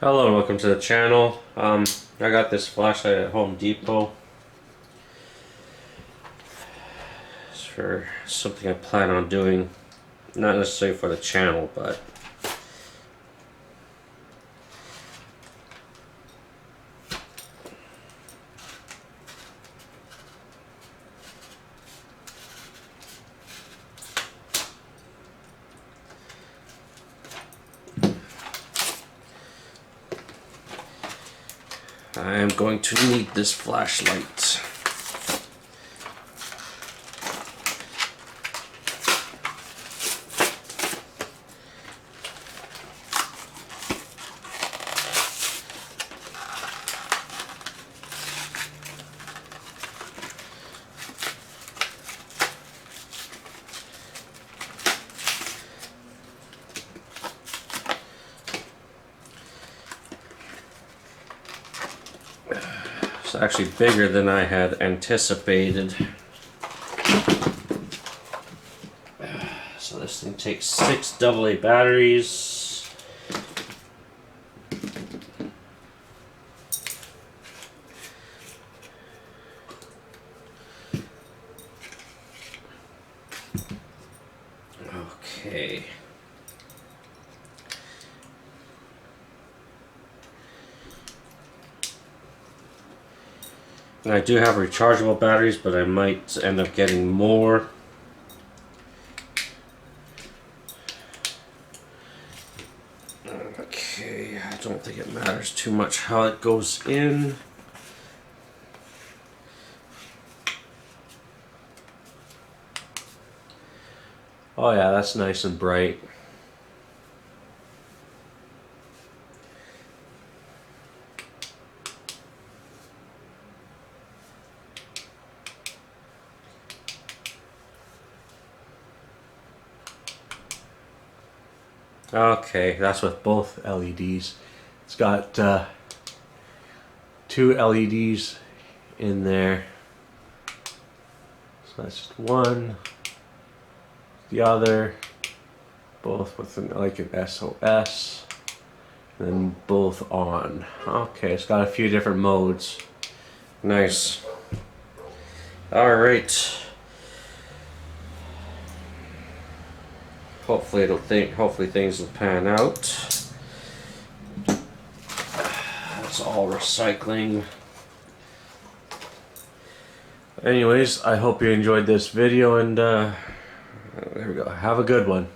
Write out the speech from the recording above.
Hello and welcome to the channel. I got this flashlight at Home Depot. It's for something I plan on doing, not necessarily for the channel, but I am going to need this flashlight. It's actually bigger than I had anticipated. So this thing takes 6 AA batteries. Okay. And I do have rechargeable batteries, but I might end up getting more. Okay, I don't think it matters too much how it goes in. Oh yeah, that's nice and bright. Okay, that's with both LEDs. It's got 2 LEDs in there. So that's just one, the other, both with like an SOS, and then both on. Okay, it's got a few different modes. Nice. Alright. Hopefully things will pan out. That's all recycling. Anyways, I hope you enjoyed this video, and there we go. Have a good one.